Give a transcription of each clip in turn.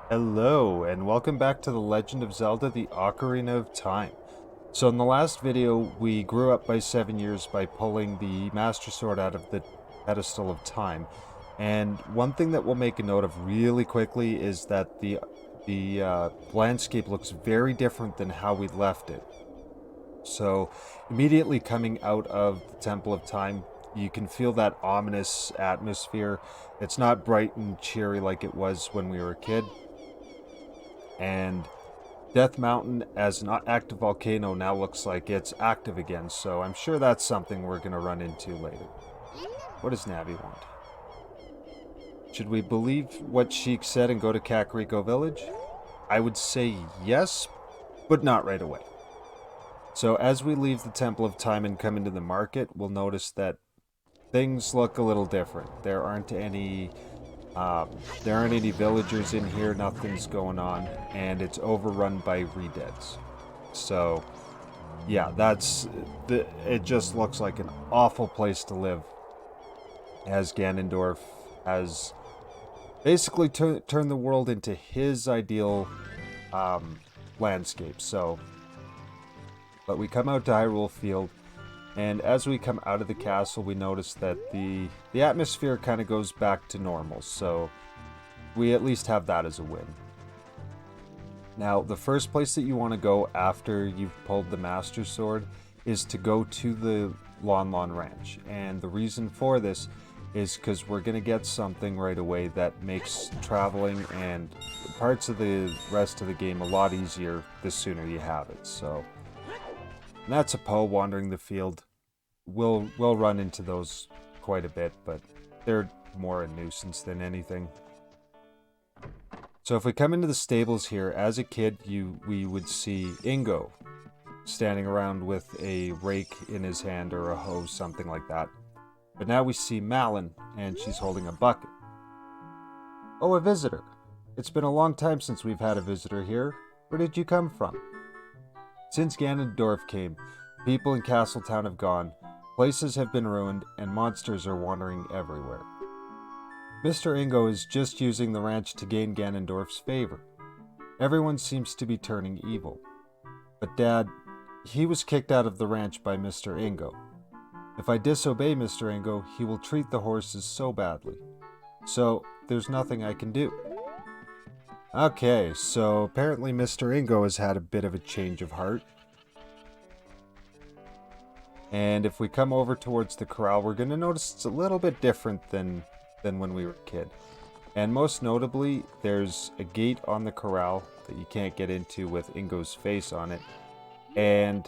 Hello, and welcome back to the Legend of Zelda, the Ocarina of Time. So in the last video, we grew up by 7 years by pulling the Master Sword out of the pedestal of time. And one thing that we'll make a note of really quickly is that the landscape looks very different than how we left it. So immediately coming out of the Temple of Time, you can feel that ominous atmosphere. It's not bright and cheery like it was when we were a kid. And Death Mountain, as an active volcano, now looks like it's active again, so I'm sure that's something we're going to run into later. What does Navi want? Should we believe what Sheik said and go to Kakariko Village? I would say yes, but not right away. So as we leave the Temple of Time and come into the market, we'll notice that things look a little different. There aren't any villagers in here, nothing's going on, and it's overrun by redeads. So, yeah, it just looks like an awful place to live, as Ganondorf has basically turned the world into his ideal landscape. But we come out to Hyrule Field, and as we come out of the castle, we notice that the atmosphere kind of goes back to normal, so we at least have that as a win. Now, the first place that you want to go after you've pulled the Master Sword is to go to the Lon Lon Ranch, and the reason for this is because we're going to get something right away that makes traveling and parts of the rest of the game a lot easier the sooner you have it. So, and that's a Poe wandering the field. We'll run into those quite a bit, but they're more a nuisance than anything. So if we come into the stables here, as a kid, we would see Ingo standing around with a rake in his hand or a hoe, something like that. But now we see Malin, and she's holding a bucket. Oh, a visitor. It's been a long time since we've had a visitor here. Where did you come from? Since Ganondorf came, people in Castletown have gone, places have been ruined, and monsters are wandering everywhere. Mr. Ingo is just using the ranch to gain Ganondorf's favor. Everyone seems to be turning evil. But Dad, he was kicked out of the ranch by Mr. Ingo. If I disobey Mr. Ingo, he will treat the horses so badly. So, there's nothing I can do. Okay, so apparently Mr. Ingo has had a bit of a change of heart. And if we come over towards the corral, we're going to notice it's a little bit different than when we were a kid. And most notably, there's a gate on the corral that you can't get into with Ingo's face on it. And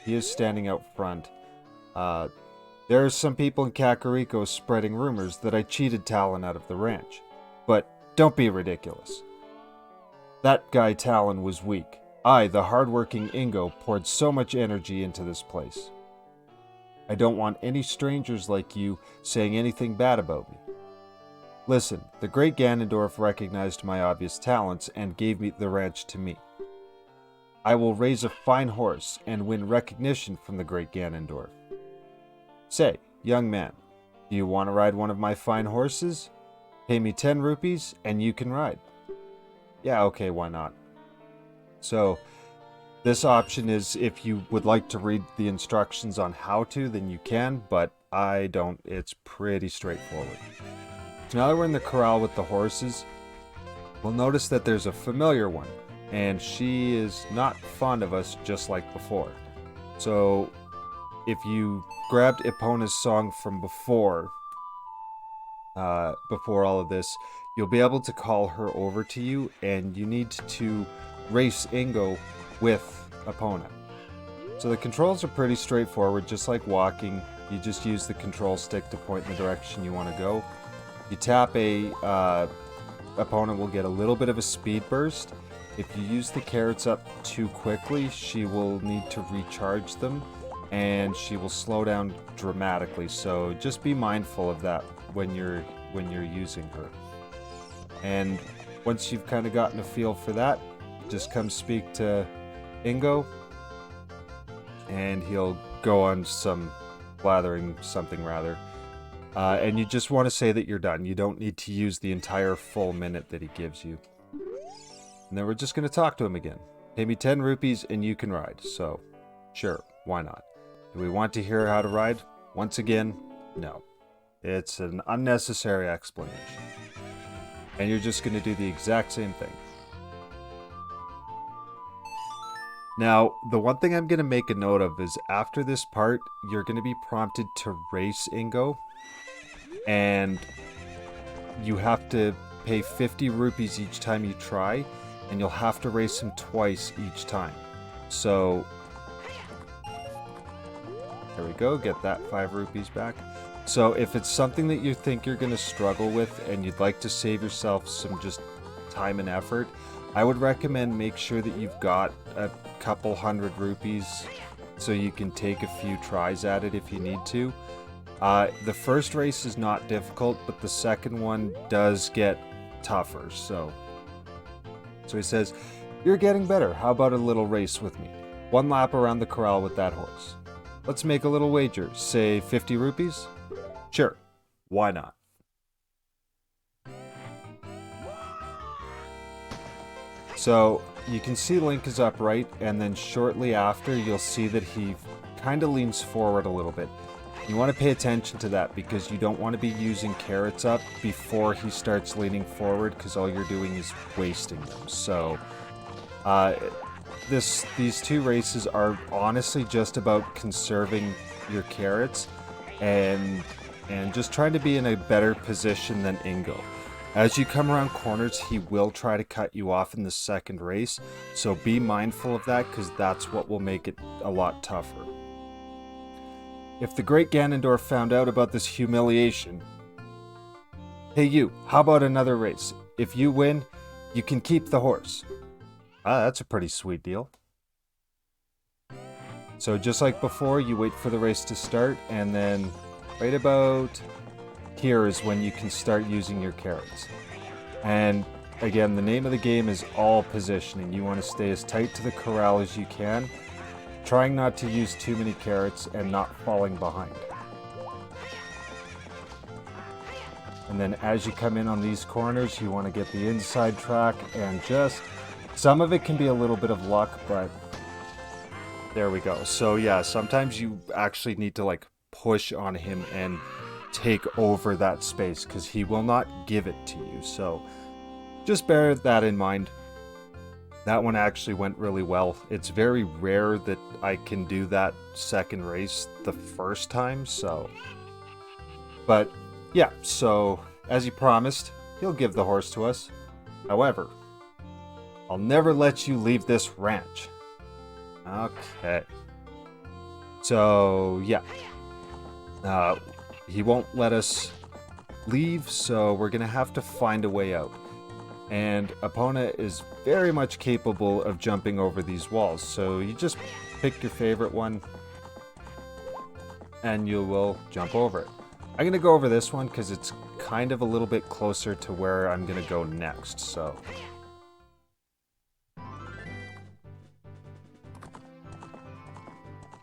he is standing out front. There are some people in Kakariko spreading rumors that I cheated Talon out of the ranch. But don't be ridiculous. That guy Talon was weak. I, the hardworking Ingo, poured so much energy into this place. I don't want any strangers like you saying anything bad about me. Listen, the great Ganondorf recognized my obvious talents and gave me the ranch to me. I will raise a fine horse and win recognition from the great Ganondorf. Say, young man, do you want to ride one of my fine horses? Pay me 10 rupees and you can ride. Yeah, okay, why not? So, this option is if you would like to read the instructions on how to, then you can, but I don't. It's pretty straightforward. So now that we're in the corral with the horses, we'll notice that there's a familiar one, and she is not fond of us just like before. So if you grabbed Epona's song from before all of this, you'll be able to call her over to you, and you need to race Ingo with Epona. So the controls are pretty straightforward, just like walking. You just use the control stick to point in the direction you want to go. You tap Epona will get a little bit of a speed burst. If you use the carrots up too quickly, she will need to recharge them, and she will slow down dramatically. So just be mindful of that when you're using her. And once you've kind of gotten a feel for that, just come speak to Ingo, and he'll go on some blathering something rather. And you just want to say that you're done. You don't need to use the entire full minute that he gives you. And then we're just going to talk to him again. Pay me 10 rupees and you can ride. So, sure, why not? Do we want to hear how to ride? Once again, no. It's an unnecessary explanation. And you're just going to do the exact same thing. Now, the one thing I'm going to make a note of is after this part, you're going to be prompted to race Ingo. And you have to pay 50 rupees each time you try. And you'll have to race him twice each time. So, there we go. Get that 5 rupees back. So, if it's something that you think you're going to struggle with and you'd like to save yourself some just time and effort, I would recommend make sure that you've got a couple 100 rupees so you can take a few tries at it if you need to. The first race is not difficult, but the second one does get tougher. So he says, "You're getting better. How about a little race with me? 1 lap around the corral with that horse. Let's make a little wager. Say 50 rupees? Sure. Why not?" So you can see Link is upright, and then shortly after you'll see that he kind of leans forward a little bit. You want to pay attention to that because you don't want to be using carrots up before he starts leaning forward, because all you're doing is wasting them. So these two races are honestly just about conserving your carrots and just trying to be in a better position than Ingo. As you come around corners, he will try to cut you off in the second race, so be mindful of that because that's what will make it a lot tougher. If the great Ganondorf found out about this humiliation... Hey you, how about another race? If you win, you can keep the horse. That's a pretty sweet deal. So just like before, you wait for the race to start, and then right about here is when you can start using your carrots. And again, the name of the game is all positioning. You want to stay as tight to the corral as you can, trying not to use too many carrots and not falling behind. And then as you come in on these corners, you want to get the inside track, and just some of it can be a little bit of luck, but there we go. So yeah, sometimes you actually need to like push on him and take over that space because he will not give it to you. So just bear that in mind. That one actually went really well. It's very rare that I can do that second race the first time, so... But, yeah, so, as he promised, he'll give the horse to us. However, I'll never let you leave this ranch. Okay. So, yeah. He won't let us leave, so we're gonna have to find a way out. And Epona is very much capable of jumping over these walls, so you just pick your favorite one and you will jump over it. I'm gonna go over this one because it's kind of a little bit closer to where I'm gonna go next, so...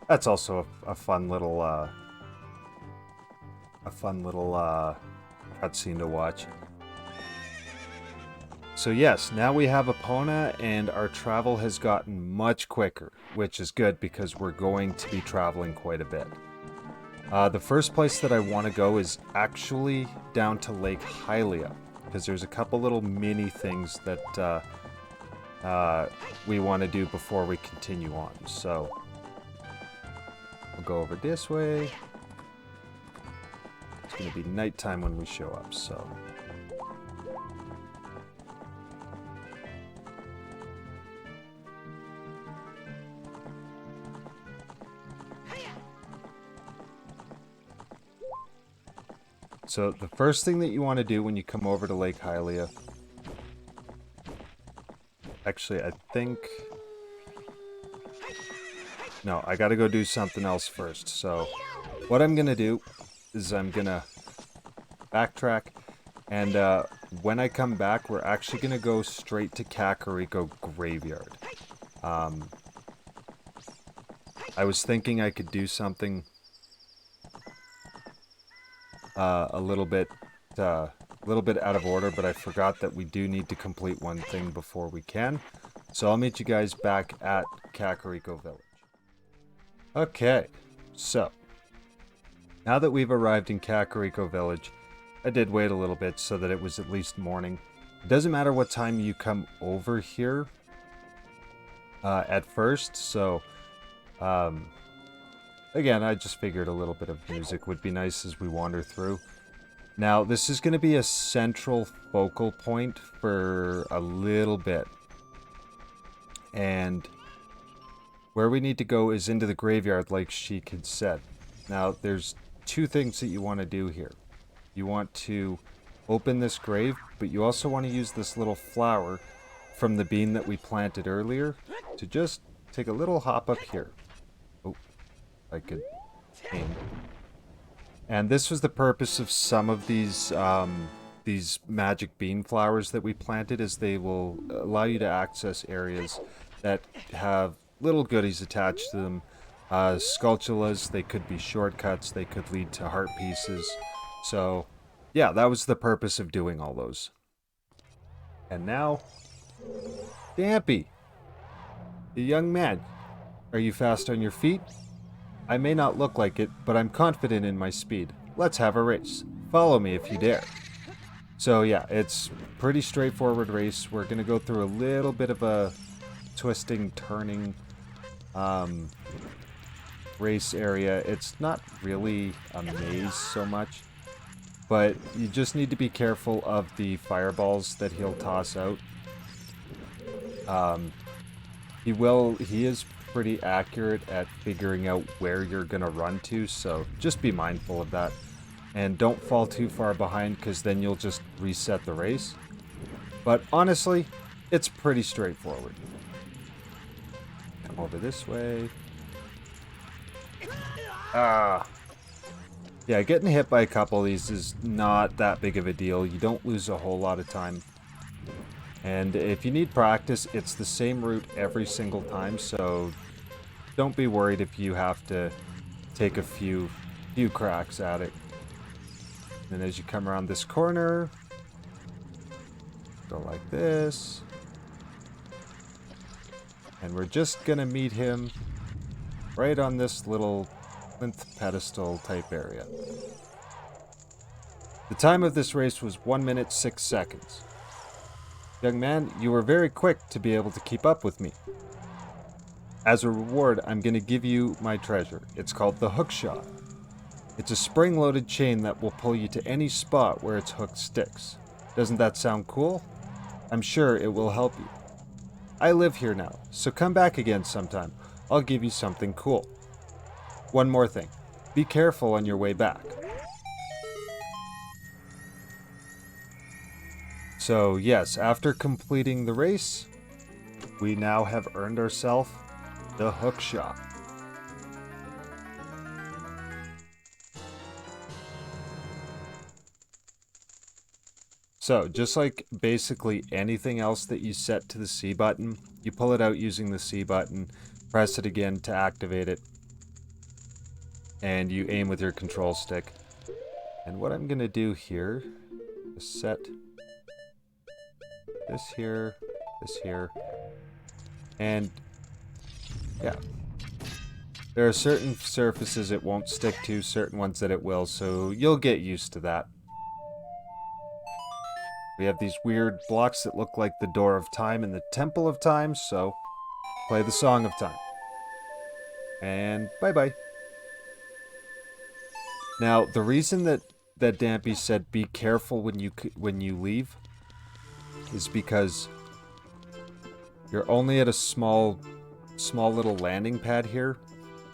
That's also a fun little cutscene to watch. So yes, now we have Epona, and our travel has gotten much quicker, which is good because we're going to be traveling quite a bit. The first place that I want to go is actually down to Lake Hylia, because there's a couple little mini things that we want to do before we continue on. So we'll go over this way. It's going to be nighttime when we show up, so... So the first thing that you want to do when you come over to Lake Hylia... Actually, I think... No, I gotta go do something else first. So what I'm gonna do is I'm gonna backtrack, and when I come back, we're actually gonna go straight to Kakariko Graveyard. I was thinking I could do something a little bit a little bit out of order, but I forgot that we do need to complete one thing before we can. So I'll meet you guys back at Kakariko Village. Okay, so now that we've arrived in Kakariko Village, I did wait a little bit so that it was at least morning. It doesn't matter what time you come over here at first, so again, I just figured a little bit of music would be nice as we wander through. Now, this is going to be a central focal point for a little bit. And where we need to go is into the graveyard, like Sheik had said. Now, there's two things that you want to do here. You want to open this grave, but you also want to use this little flower from the bean that we planted earlier to just take a little hop up here. Oh, I could aim. And this was the purpose of some of these magic bean flowers that we planted, is they will allow you to access areas that have little goodies attached to them. Sculptulas, they could be shortcuts, they could lead to heart pieces. So, yeah, that was the purpose of doing all those. And now, Dampy, the young man, are you fast on your feet? I may not look like it, but I'm confident in my speed. Let's have a race. Follow me if you dare. So yeah, it's pretty straightforward race. We're going to go through a little bit of a twisting, turning race area. It's not really a maze so much, but you just need to be careful of the fireballs that he'll toss out. He is pretty accurate at figuring out where you're gonna run to, so just be mindful of that. And don't fall too far behind, because then you'll just reset the race. But honestly, it's pretty straightforward. Come over this way. Yeah, getting hit by a couple of these is not that big of a deal. You don't lose a whole lot of time. And if you need practice, it's the same route every single time, so don't be worried if you have to take a few cracks at it. And as you come around this corner, go like this. And we're just gonna meet him right on this little plinth pedestal type area. The time of this race was 1 minute 6 seconds. Young man, you were very quick to be able to keep up with me. As a reward, I'm going to give you my treasure. It's called the hook shot. It's a spring-loaded chain that will pull you to any spot where its hook sticks. Doesn't that sound cool? I'm sure it will help you. I live here now, so come back again sometime. I'll give you something cool. One more thing. Be careful on your way back. So yes, after completing the race, we now have earned ourselves the hook shot. So just like basically anything else that you set to the C button, you pull it out using the C button, press it again to activate it, and you aim with your control stick. And what I'm gonna do here is set this here, and yeah. There are certain surfaces it won't stick to, certain ones that it will, so you'll get used to that. We have these weird blocks that look like the Door of Time and the Temple of Time, so play the Song of Time. And bye-bye. Now, the reason that Dampy said be careful when you leave is because you're only at a small little landing pad here,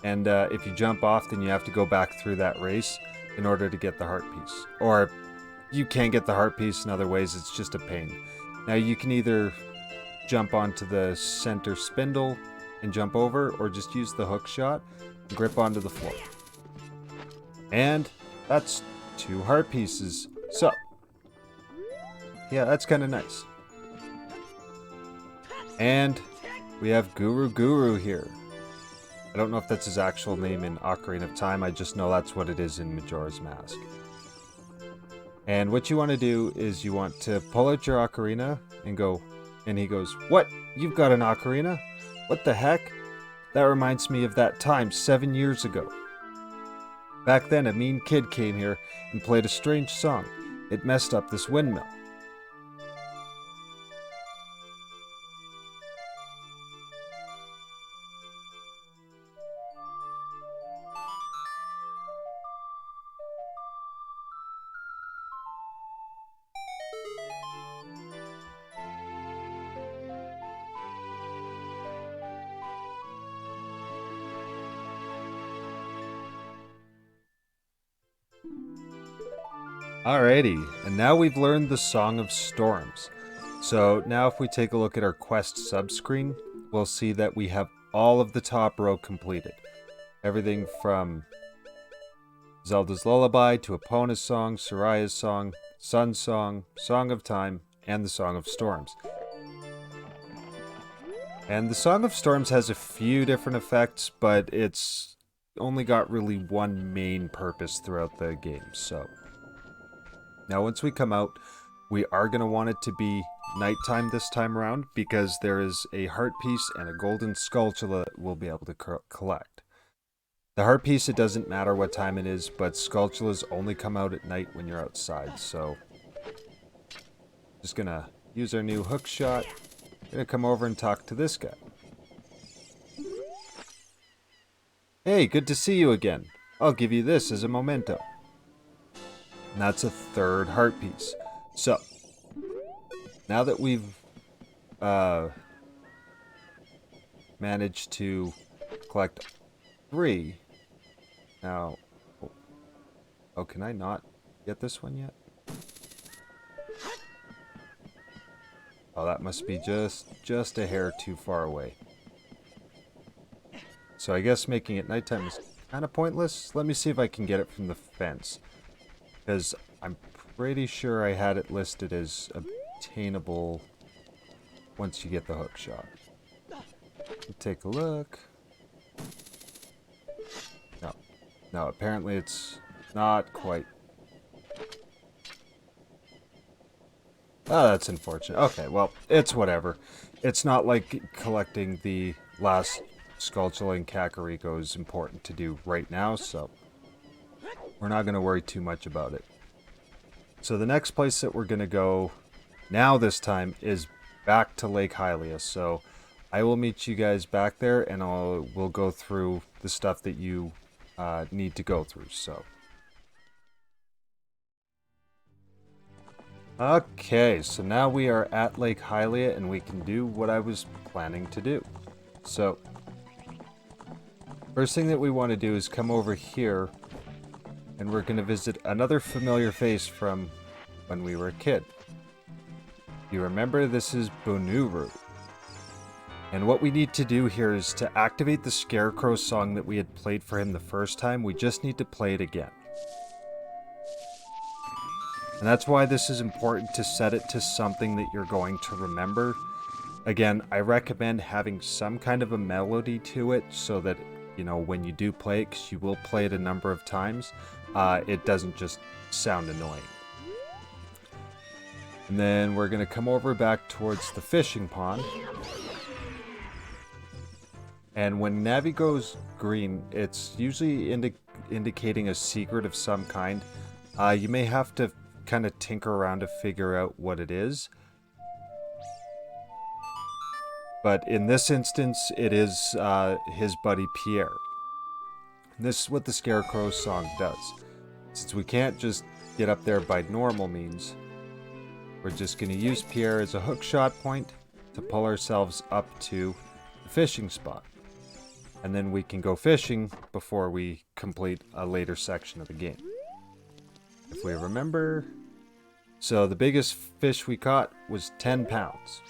and if you jump off, then you have to go back through that race in order to get the heart piece. Or you can get the heart piece in other ways, it's just a pain. Now you can either jump onto the center spindle and jump over, or just use the hook shot and grip onto the floor. And that's 2 heart pieces. So, yeah, that's kind of nice. And we have Guru here. I don't know if that's his actual name in Ocarina of Time, I just know that's what it is in Majora's Mask. And what you want to do is you want to pull out your ocarina and go, and he goes, "What? You've got an ocarina? What the heck? That reminds me of that time 7 years ago. Back then, a mean kid came here and played a strange song. It messed up this windmill." Alrighty, and now we've learned the Song of Storms. So now if we take a look at our quest subscreen, we'll see that we have all of the top row completed. Everything from Zelda's Lullaby to Epona's Song, Soraya's Song, Sun's Song, Song of Time, and the Song of Storms. And the Song of Storms has a few different effects, but it's only got really one main purpose throughout the game, so... Now, once we come out, we are going to want it to be nighttime this time around because there is a heart piece and a golden skulltula that we'll be able to collect. The heart piece, it doesn't matter what time it is, but skulltulas only come out at night when you're outside, so... Just going to use our new hook shot. Going to come over and talk to this guy. "Hey, good to see you again. I'll give you this as a memento." And that's a third heart piece. So, now that we've managed to collect 3, now, oh, can I not get this one yet? Oh, that must be just a hair too far away. So I guess making it nighttime is kind of pointless. Let me see if I can get it from the fence. Because I'm pretty sure I had it listed as obtainable once you get the hook shot. Take a look. No, apparently it's not quite. Oh, that's unfortunate. Okay, well, it's whatever. It's not like collecting the last Skulltula and Kakariko is important to do right now, so... We're not going to worry too much about it. So the next place that we're going to go now this time is back to Lake Hylia. So I will meet you guys back there and we'll go through the stuff that you need to go through. So. Okay, so now we are at Lake Hylia and we can do what I was planning to do. So first thing that we want to do is come over here. And we're going to visit another familiar face from when we were a kid. You remember, this is Bunuru. And what we need to do here is to activate the Scarecrow song that we had played for him the first time. We just need to play it again. And that's why this is important to set it to something that you're going to remember. Again, I recommend having some kind of a melody to it so that, you know, when you do play it, because you will play it a number of times, it doesn't just sound annoying. And then we're going to come over back towards the fishing pond. And when Navi goes green, it's usually indicating a secret of some kind. You may have to kind of tinker around to figure out what it is. But in this instance, it is his buddy Pierre. And this is what the Scarecrow song does. Since we can't just get up there by normal means, we're just going to use Pierre as a hook shot point to pull ourselves up to the fishing spot. And then we can go fishing before we complete a later section of the game. If we remember... So the biggest fish we caught was 10 pounds.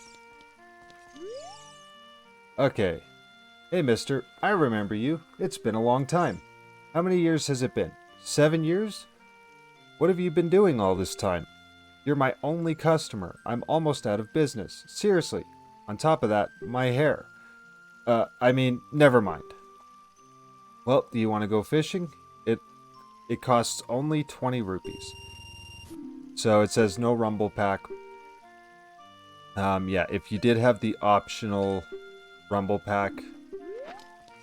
Okay. Hey mister, I remember you. It's been a long time. How many years has it been? 7 years? What have you been doing all this time? You're my only customer. I'm almost out of business. Seriously. On top of that, my hair. Never mind. Well, do you want to go fishing? It costs only 20 rupees. So it says no rumble pack. Yeah, if you did have the optional rumble pack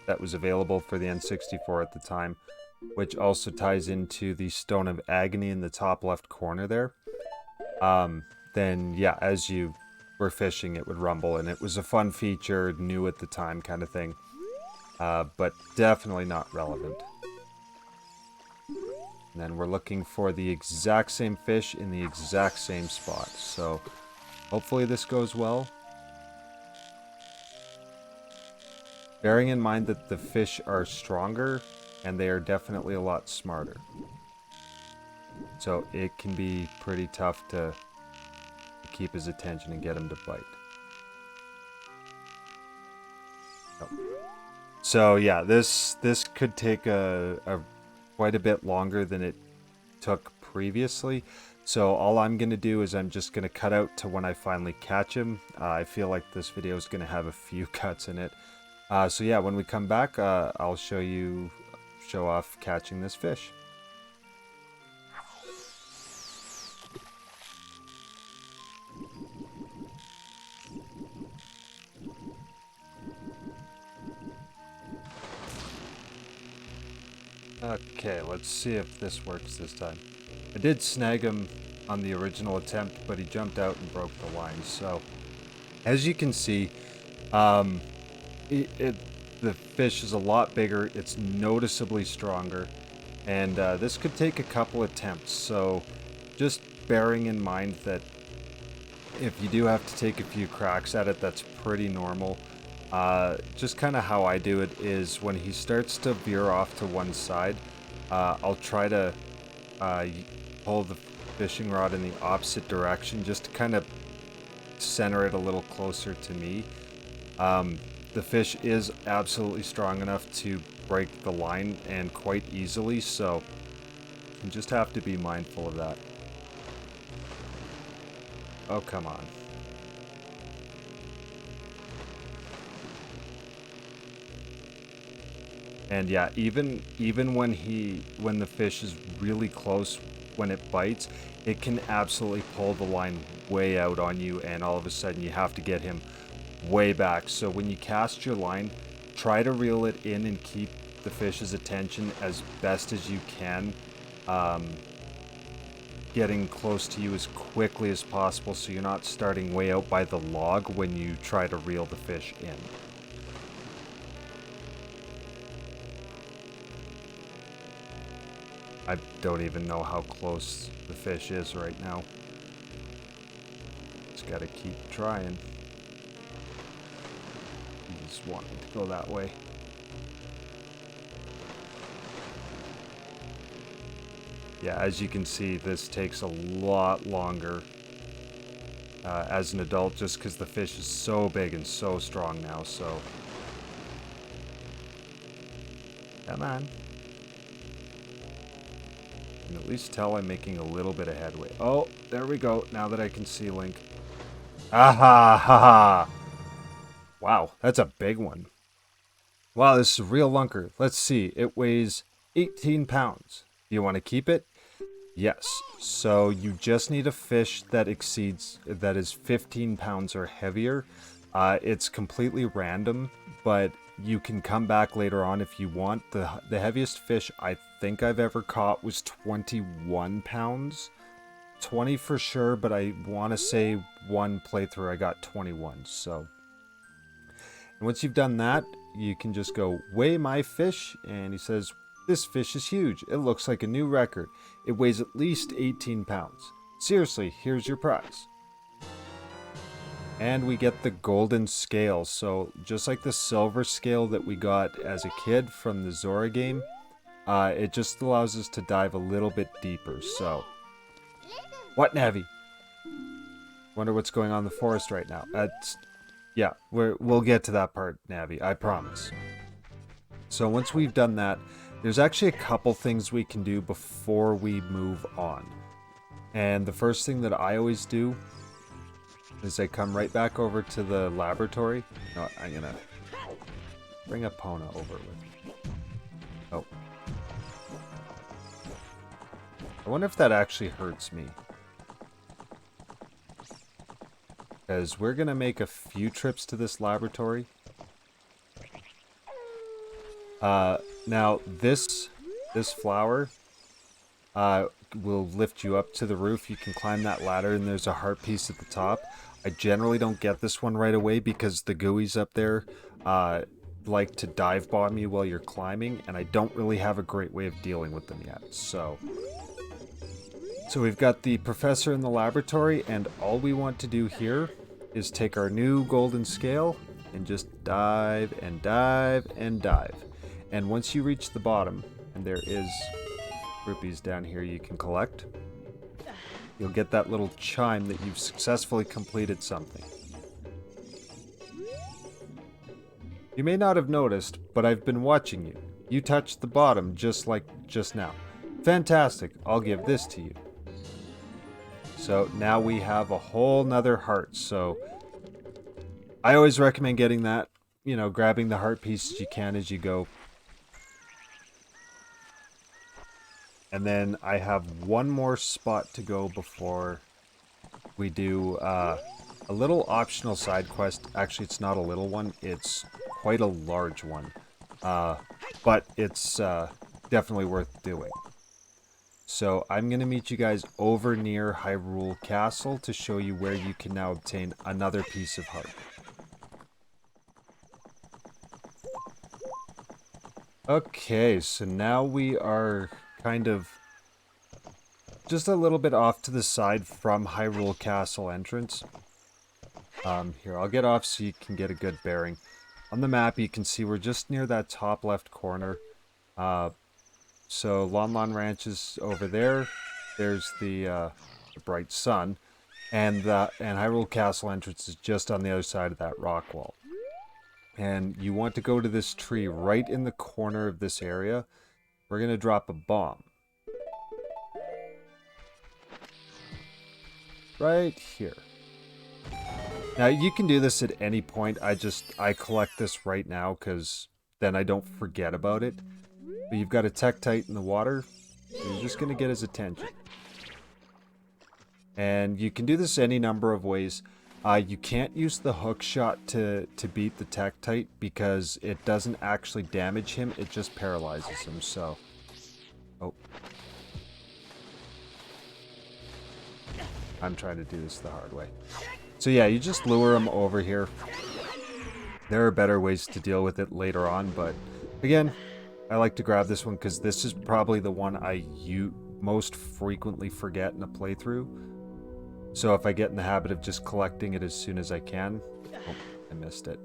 that was available for the N64 at the time, which also ties into the Stone of Agony in the top left corner there, then yeah, as you were fishing, it would rumble, and it was a fun feature, new at the time kind of thing, but definitely not relevant. And then we're looking for the exact same fish in the exact same spot, so hopefully this goes well. Bearing in mind that the fish are stronger, and they are definitely a lot smarter. So it can be pretty tough to keep his attention and get him to bite. Oh. So yeah, this could take quite a bit longer than it took previously. So all I'm going to do is I'm just going to cut out to when I finally catch him. I feel like this video is going to have a few cuts in it. So yeah, when we come back, I'll show off catching this fish. Okay, let's see if this works this time. I did snag him on the original attempt, but he jumped out and broke the line. So, as you can see, the fish is a lot bigger, it's noticeably stronger, and this could take a couple attempts. So, just bearing in mind that if you do have to take a few cracks at it, that's pretty normal. Just kind of how I do it is when he starts to veer off to one side, I'll try to pull the fishing rod in the opposite direction just to kind of center it a little closer to me. The fish is absolutely strong enough to break the line, and quite easily, so you just have to be mindful of that. Oh, come on. And yeah, even when the fish is really close, when it bites, it can absolutely pull the line way out on you, and all of a sudden you have to get him way back. So when you cast your line, try to reel it in and keep the fish's attention as best as you can, getting close to you as quickly as possible so you're not starting way out by the log when you try to reel the fish in. I don't even know how close the fish is right now. Just gotta keep trying. He's wanting to go that way. Yeah, as you can see, this takes a lot longer as an adult, just because the fish is so big and so strong now, so... Come on. And at least tell I'm making a little bit of headway. Oh, there we go, now that I can see Link. Aha, haha! Wow, that's a big one. Wow, this is a real lunker. Let's see, it weighs 18 pounds. Do you want to keep it? Yes. So you just need a fish that is 15 pounds or heavier. It's completely random, but you can come back later on if you want. The heaviest fish I think I've ever caught was 21 pounds. 20 for sure, but I want to say one playthrough I got 21. So, and once you've done that, you can just go, weigh my fish, and he says, this fish is huge. It looks like a new record. It weighs at least 18 pounds. Seriously, here's your prize. And we get the golden scale. So just like the silver scale that we got as a kid from the Zora game, it just allows us to dive a little bit deeper. So, what, Navi? Wonder what's going on in the forest right now. Yeah, we'll get to that part, Navi. I promise. So once we've done that, there's actually a couple things we can do before we move on. And the first thing that I always do is I come right back over to the laboratory. No, I'm gonna bring Epona over with me. Oh. I wonder if that actually hurts me. because we're going to make a few trips to this laboratory. Now, this flower will lift you up to the roof. You can climb that ladder, and there's a heart piece at the top. I generally don't get this one right away because the gooeys up there like to dive bomb you while you're climbing, and I don't really have a great way of dealing with them yet. So we've got the professor in the laboratory, and all we want to do here is take our new golden scale and just dive and dive and dive. And once you reach the bottom, and there is rupees down here you can collect, you'll get that little chime that you've successfully completed something. You may not have noticed, but I've been watching you. You touched the bottom just like just now. Fantastic, I'll give this to you. So now we have a whole nother heart, so I always recommend getting that, you know, grabbing the heart pieces you can as you go. And then I have one more spot to go before we do a little optional side quest. Actually, it's not a little one, it's quite a large one. But it's definitely worth doing. So I'm going to meet you guys over near Hyrule Castle to show you where you can now obtain another piece of heart. Okay, so now we are kind of just a little bit off to the side from Hyrule Castle entrance. Here, I'll get off so you can get a good bearing. On the map, you can see we're just near that top left corner. So Lon Lon Ranch is over there. There's the bright sun, and Hyrule Castle entrance is just on the other side of that rock wall. And you want to go to this tree right in the corner of this area. We're gonna drop a bomb right here. Now you can do this at any point. I collect this right now because then I don't forget about it. But you've got a Tektite in the water. So you're just going to get his attention. And you can do this any number of ways. You can't use the hook shot to beat the Tektite because it doesn't actually damage him. It just paralyzes him. So, oh. I'm trying to do this the hard way. So yeah, you just lure him over here. There are better ways to deal with it later on, but again, I like to grab this one because this is probably the one I most frequently forget in a playthrough. So if I get in the habit of just collecting it as soon as I can... Oh, I missed it.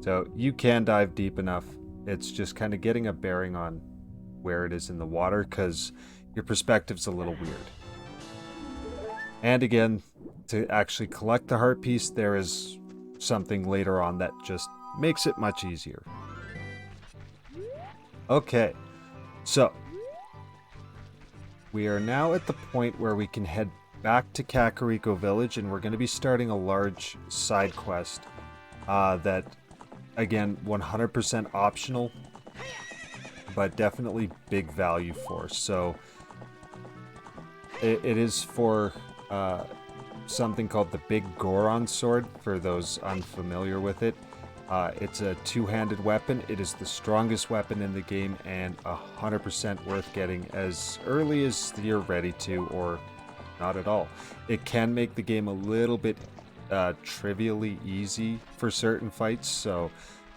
So you can dive deep enough. It's just kind of getting a bearing on where it is in the water because your perspective's a little weird. And again, to actually collect the heart piece, there is something later on that just makes it much easier. Okay, so we are now at the point where we can head back to Kakariko Village, and we're going to be starting a large side quest that, again, 100% optional, but definitely big value for. So it is for something called the Big Goron Sword, for those unfamiliar with it. It's a two-handed weapon. It is the strongest weapon in the game and 100% worth getting as early as you're ready to, or not at all. It can make the game a little bit trivially easy for certain fights, so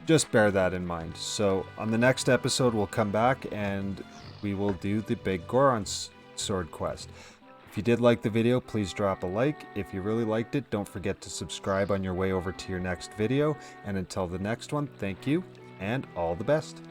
just bear that in mind. So on the next episode, we'll come back and we will do the Big Goron Sword quest. If you did like the video, please drop a like. If you really liked it, don't forget to subscribe on your way over to your next video. And until the next one, thank you and all the best.